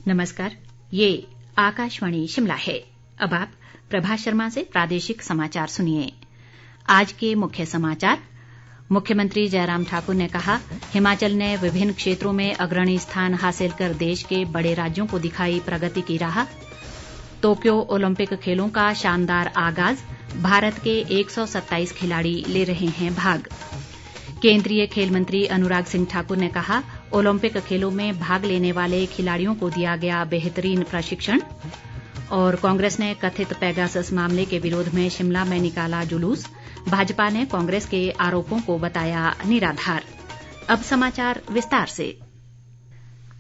नमस्कार, ये आकाशवाणी शिमला है। अब आप प्रभा शर्मा से प्रादेशिक समाचार सुनिए। आज के मुख्य समाचार। मुख्यमंत्री जयराम ठाकुर ने कहा, हिमाचल ने विभिन्न क्षेत्रों में अग्रणी स्थान हासिल कर देश के बड़े राज्यों को दिखाई प्रगति की राह। टोक्यो ओलंपिक खेलों का शानदार आगाज, भारत के 127 खिलाड़ी ले रहे हैं भाग। केंद्रीय खेल मंत्री अनुराग सिंह ठाकुर ने कहा, ओलंपिक खेलों में भाग लेने वाले खिलाड़ियों को दिया गया बेहतरीन प्रशिक्षण। और कांग्रेस ने कथित पेगासस मामले के विरोध में शिमला में निकाला जुलूस, भाजपा ने कांग्रेस के आरोपों को बताया निराधार। अब समाचार विस्तार से।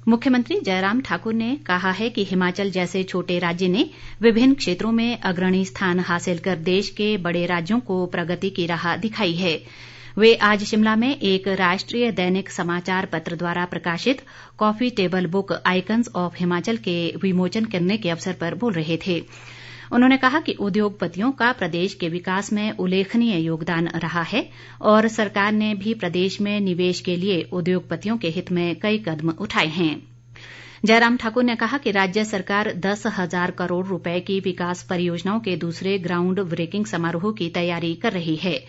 मुख्यमंत्री जयराम ठाकुर ने कहा है कि हिमाचल जैसे छोटे राज्य ने विभिन्न क्षेत्रों में अग्रणी स्थान हासिल कर देश के बड़े राज्यों को प्रगति की राह दिखाई है। वे आज शिमला में एक राष्ट्रीय दैनिक समाचार पत्र द्वारा प्रकाशित coffee table book icons of Himachal के विमोचन करने के अवसर पर बोल रहे थे। उन्होंने कहा कि उद्योगपतियों का प्रदेश के विकास में उल्लेखनीय योगदान रहा है और सरकार ने भी प्रदेश में निवेश के लिए उद्योगपतियों के हित में कई कदम उठाए हैं। जयराम ठाकुर ने कहा कि राज्य सरकार 10,000 करोड़ रुपए की विकास परियोजनाओं के दूसरे ग्राउंड ब्रेकिंग समारोह की तैयारी कर रही है।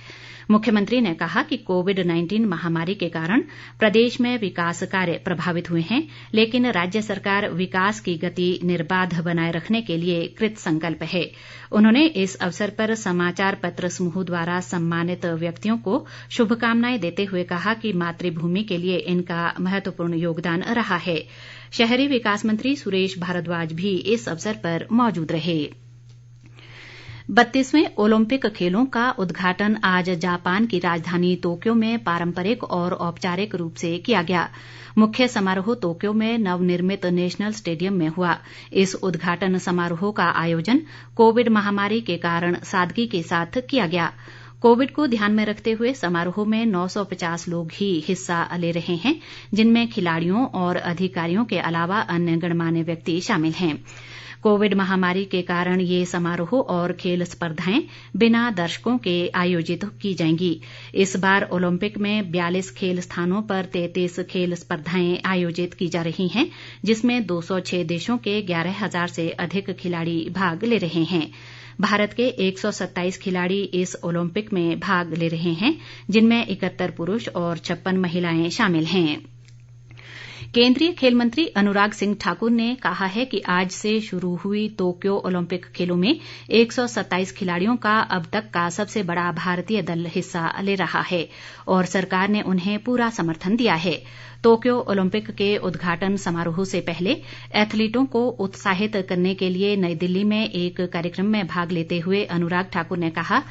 मुख्यमंत्री ने कहा कि कोविड-19 महामारी के कारण प्रदेश में विकास कार्य प्रभावित हुए हैं, लेकिन राज्य सरकार विकास की गति निर्बाध बनाए रखने के लिए कृत संकल्प है। उन्होंने इस अवसर पर समाचार पत्र समूह द्वारा सम्मानित व्यक्तियों को शुभकामनाएं देते हुए कहा कि मातृभूमि के लिए इनका महत्वपूर्ण योगदान रहा है। शहरी विकास मंत्री सुरेश भारद्वाज भी इस अवसर पर मौजूद रहे। 32वें ओलंपिक खेलों का उद्घाटन आज जापान की राजधानी टोक्यो में पारंपरिक और औपचारिक रूप से किया गया। मुख्य समारोह टोक्यो में नवनिर्मित नेशनल स्टेडियम में हुआ। इस उद्घाटन समारोह का आयोजन कोविड महामारी के कारण सादगी के साथ किया गया। कोविड को ध्यान में रखते हुए समारोह में 950 लोग ही हिस्सा ले रहे हैं, जिनमें खिलाड़ियों और अधिकारियों के अलावा अन्य गणमान्य व्यक्ति शामिल हैं। कोविड महामारी के कारण ये समारोह और खेल स्पर्धाएं बिना दर्शकों के आयोजित की जाएंगी। इस बार ओलंपिक में 42 खेल स्थानों पर 33 खेल स्पर्धाएं आयोजित की जा रही हैं, जिसमें 206 देशों के 11,000 से अधिक खिलाड़ी भाग ले रहे हैं। भारत के 127 खिलाड़ी इस ओलंपिक में भाग ले रहे हैं, जिनमें 71 पुरुष और 56 महिलाएं शामिल हैं। केंद्रीय खेल मंत्री अनुराग सिंह ठाकुर ने कहा है कि आज से शुरू हुई टोक्यो ओलंपिक खेलों में 127 खिलाड़ियों का अब तक का सबसे बड़ा भारतीय दल हिस्सा ले रहा है और सरकार ने उन्हें पूरा समर्थन दिया है। टोक्यो ओलंपिक के उद्घाटन समारोह से पहले एथलीटों को उत्साहित करने के लिए नई दिल्ली में एक कार्यक्रम में भाग लेते हुए अनुराग ठाकुर ने कहा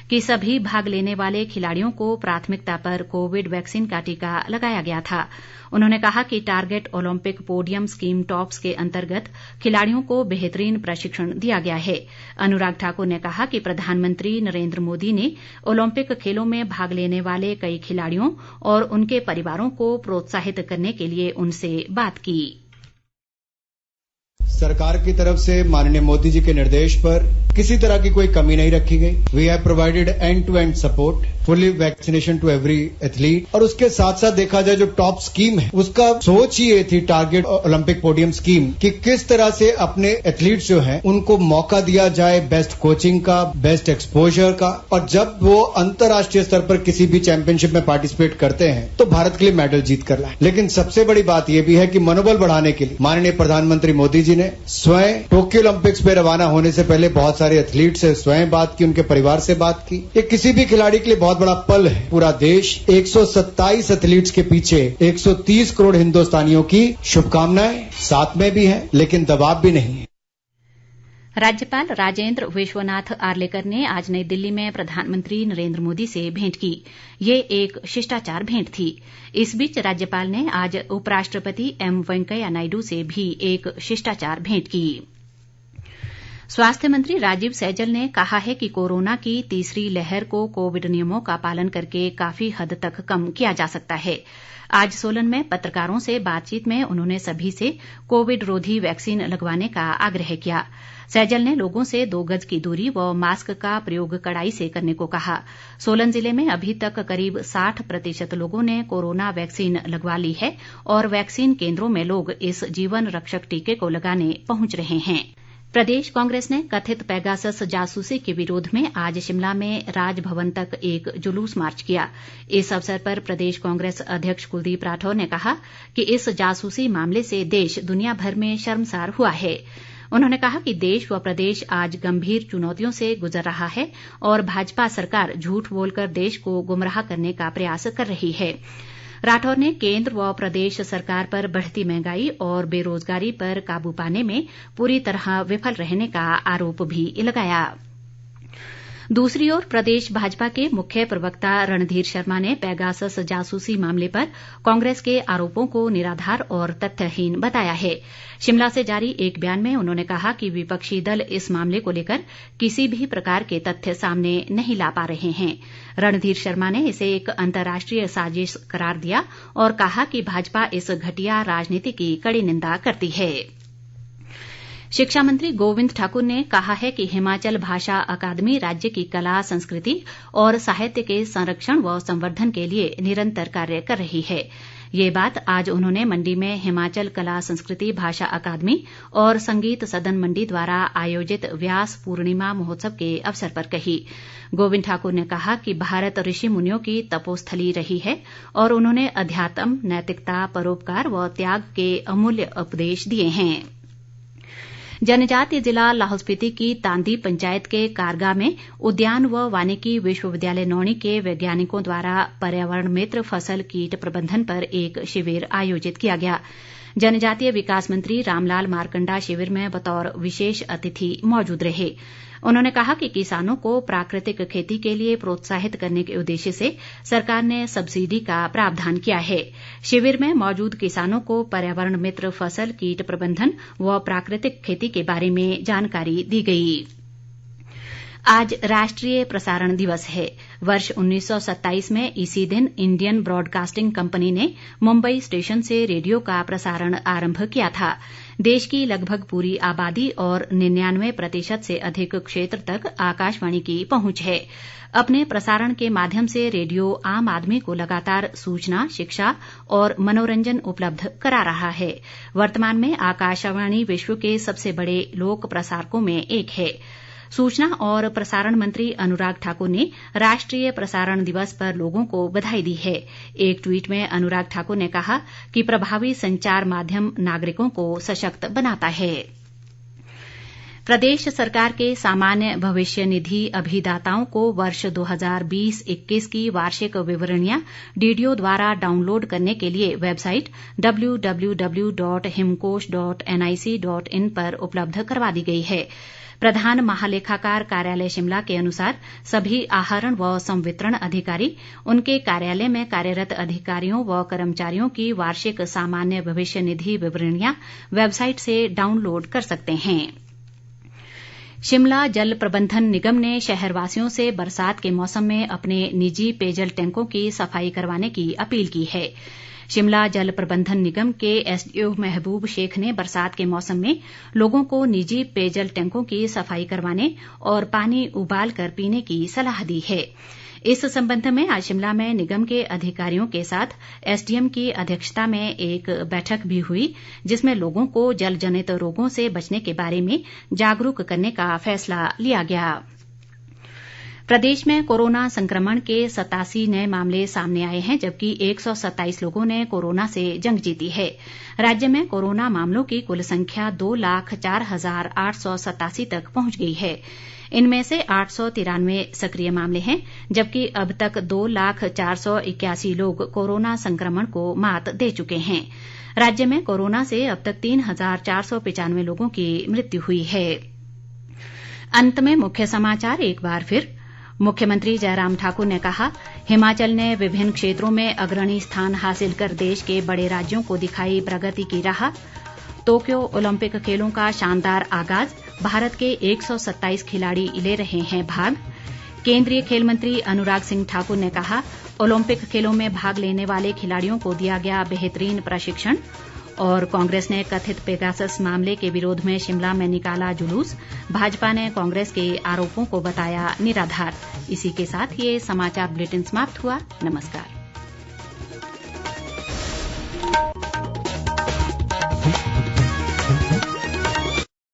कि सभी भाग लेने वाले खिलाड़ियों को प्राथमिकता पर कोविड वैक्सीन का टीका लगाया गया था। उन्होंने कहा कि target Olympic podium scheme tops के अंतर्गत खिलाड़ियों को बेहतरीन प्रशिक्षण दिया गया है। अनुराग ठाकुर ने कहा कि प्रधानमंत्री नरेंद्र मोदी ने ओलंपिक खेलों में भाग लेने वाले कई खिलाड़ियों और उनके परिवारों को प्रोत्साहित करने के लिए उनसे बात की। सरकार की तरफ से माननीय मोदी जी के निर्देश पर किसी तरह की कोई कमी नहीं रखी गई। We have provided end to end support, fully vaccination to every athlete. और उसके साथ साथ देखा जाए जो टॉप स्कीम है, उसका सोच ही ये थी टारगेट ओलंपिक पोडियम स्कीम कि किस तरह से अपने एथलीट्स जो हैं उनको मौका दिया जाए बेस्ट कोचिंग का, बेस्ट एक्सपोजर का, और जब वो अंतर्राष्ट्रीय स्तर पर किसी भी चैंपियनशिप में पार्टिसिपेट करते हैं तो भारत के लिए मेडल जीत कर लाए। लेकिन सबसे बड़ी बात यह भी है कि मनोबल बढ़ाने के लिए माननीय प्रधानमंत्री मोदी जी ने स्वयं टोक्यो ओलंपिक्स पे रवाना होने से पहले बहुत सारे एथलीट से स्वयं बात की, उनके परिवार से बात की। ये किसी भी खिलाड़ी के लिए बहुत बड़ा पल है। पूरा देश 127 एथलीट्स के पीछे 130 करोड़ हिंदुस्तानियों की शुभकामनाएं साथ में भी है, लेकिन दबाव भी नहीं है। राज्यपाल राजेंद्र विश्वनाथ आर्लेकर ने आज नई दिल्ली में प्रधानमंत्री नरेंद्र मोदी से भेंट की। ये एक शिष्टाचार भेंट थी। इस बीच राज्यपाल ने आज उपराष्ट्रपति एम वेंकैया नायडू से भी एक शिष्टाचार भेंट की। स्वास्थ्य मंत्री राजीव सैजल ने कहा है कि कोरोना की तीसरी लहर को कोविड नियमों का पालन करके काफी हद तक कम किया जा सकता है। आज सोलन में पत्रकारों से बातचीत में उन्होंने सभी से कोविड रोधी वैक्सीन लगवाने का आग्रह किया। सैजल ने लोगों से 2 गज की दूरी व मास्क का प्रयोग कड़ाई से करने को कहा। सोलन जिले में अभी तक करीब 60% लोगों ने कोरोना वैक्सीन लगवा ली है और वैक्सीन केंद्रों में लोग इस जीवन रक्षक टीके को लगाने पहुंच रहे हैं। प्रदेश कांग्रेस ने कथित पेगासस जासूसी के विरोध में आज शिमला में राजभवन तक एक जुलूस मार्च किया। इस अवसर पर प्रदेश कांग्रेस अध्यक्ष कुलदीप राठौर ने कहा कि इस जासूसी मामले से देश दुनिया भर में शर्मसार हुआ है। उन्होंने कहा कि देश व प्रदेश आज गंभीर चुनौतियों से गुजर रहा है और भाजपा सरकार झूठ बोलकर देश को गुमराह करने का प्रयास कर रही है। राठौर ने केंद्र व प्रदेश सरकार पर बढ़ती महंगाई और बेरोजगारी पर काबू पाने में पूरी तरह विफल रहने का आरोप भी लगाया। दूसरी ओर प्रदेश भाजपा के मुख्य प्रवक्ता रणधीर शर्मा ने पेगासस जासूसी मामले पर कांग्रेस के आरोपों को निराधार और तथ्यहीन बताया है। शिमला से जारी एक बयान में उन्होंने कहा कि विपक्षी दल इस मामले को लेकर किसी भी प्रकार के तथ्य सामने नहीं ला पा रहे हैं। रणधीर शर्मा ने इसे एक अंतर्राष्ट्रीय साजिश करार दिया और कहा कि भाजपा इस घटिया राजनीति की कड़ी निंदा करती है। शिक्षा मंत्री गोविंद ठाकुर ने कहा है कि हिमाचल भाषा अकादमी राज्य की कला संस्कृति और साहित्य के संरक्षण व संवर्धन के लिए निरंतर कार्य कर रही है। ये बात आज उन्होंने मंडी में हिमाचल कला संस्कृति भाषा अकादमी और संगीत सदन मंडी द्वारा आयोजित व्यास पूर्णिमा महोत्सव के अवसर पर कही। गोविंद ठाकुर ने कहा कि भारत ऋषि मुनियों की तपोस्थली रही है और उन्होंने अध्यात्म, नैतिकता, परोपकार व त्याग के अमूल्य उपदेश दिए हैं। जनजातीय जिला लाहौल स्पीति की तांदी पंचायत के कारगा में उद्यान व वानिकी विश्वविद्यालय नौणी के वैज्ञानिकों द्वारा पर्यावरण मित्र फसल कीट प्रबंधन पर एक शिविर आयोजित किया गया। जनजातीय विकास मंत्री रामलाल मारकंडा शिविर में बतौर विशेष अतिथि मौजूद रहे। उन्होंने कहा कि किसानों को प्राकृतिक खेती के लिए प्रोत्साहित करने के उद्देश्य से सरकार ने सब्सिडी का प्रावधान किया है। शिविर में मौजूद किसानों को पर्यावरण मित्र फसल कीट प्रबंधन व प्राकृतिक खेती के बारे में जानकारी दी गई। आज राष्ट्रीय प्रसारण दिवस है। वर्ष 1927 में इसी दिन इंडियन ब्रॉडकास्टिंग कंपनी ने मुंबई स्टेशन से रेडियो का प्रसारण आरंभ किया था। देश की लगभग पूरी आबादी और 99% से अधिक क्षेत्र तक आकाशवाणी की पहुंच है। अपने प्रसारण के माध्यम से रेडियो आम आदमी को लगातार सूचना, शिक्षा और मनोरंजन उपलब्ध करा रहा है। वर्तमान में आकाशवाणी विश्व के सबसे बड़े लोक प्रसारकों में एक है। सूचना और प्रसारण मंत्री अनुराग ठाकुर ने राष्ट्रीय प्रसारण दिवस पर लोगों को बधाई दी है। एक ट्वीट में अनुराग ठाकुर ने कहा कि प्रभावी संचार माध्यम नागरिकों को सशक्त बनाता है। प्रदेश सरकार के सामान्य भविष्य निधि अभिदाताओं को वर्ष 2020-21 की वार्षिक विवरणियां डीडीओ द्वारा डाउनलोड करने के लिए वेबसाइट www.himkosh.nic.in पर उपलब्ध करवा दी गई है। प्रधान महालेखाकार कार्यालय शिमला के अनुसार सभी आहरण व संवितरण अधिकारी उनके कार्यालय में कार्यरत अधिकारियों व कर्मचारियों की वार्षिक सामान्य भविष्य निधि विवरणियां वेबसाइट से डाउनलोड कर सकते हैं। शिमला जल प्रबंधन निगम ने शहरवासियों से बरसात के मौसम में अपने निजी पेयजल टैंकों की सफाई करवाने की अपील की है। शिमला जल प्रबंधन निगम के एसडीओ महबूब शेख ने बरसात के मौसम में लोगों को निजी पेयजल टैंकों की सफाई करवाने और पानी उबाल कर पीने की सलाह दी है। इस संबंध में आज शिमला में निगम के अधिकारियों के साथ एसडीएम की अध्यक्षता में एक बैठक भी हुई, जिसमें लोगों को जल जनित रोगों से बचने के बारे में जागरूक करने का फैसला लिया गया। प्रदेश में कोरोना संक्रमण के 87 नए मामले सामने आए हैं, जबकि 127 लोगों ने कोरोना से जंग जीती है। राज्य में कोरोना मामलों की कुल संख्या 2,04,887 तक पहुंच गई है। इनमें से 893 सक्रिय मामले हैं, जबकि अब तक 2,04,81 लोग कोरोना संक्रमण को मात दे चुके हैं। राज्य में कोरोना से अब तक 3,495 लोगों की मृत्यु हुई है। अंत में मुख्य समाचार एक बार फिर। मुख्यमंत्री जयराम ठाकुर ने कहा, हिमाचल ने विभिन्न क्षेत्रों में अग्रणी स्थान हासिल कर देश के बड़े राज्यों को दिखाई प्रगति की राह। टोक्यो ओलंपिक खेलों का शानदार आगाज, भारत के 127 खिलाड़ी ले रहे हैं भाग। केंद्रीय खेल मंत्री अनुराग सिंह ठाकुर ने कहा, ओलंपिक खेलों में भाग लेने वाले खिलाड़ियों को दिया गया बेहतरीन प्रशिक्षण। और कांग्रेस ने कथित पेगासस मामले के विरोध में शिमला में निकाला जुलूस, भाजपा ने कांग्रेस के आरोपों को बताया निराधार। इसी के साथ ये समाचार बुलेटिन समाप्त हुआ। नमस्कार।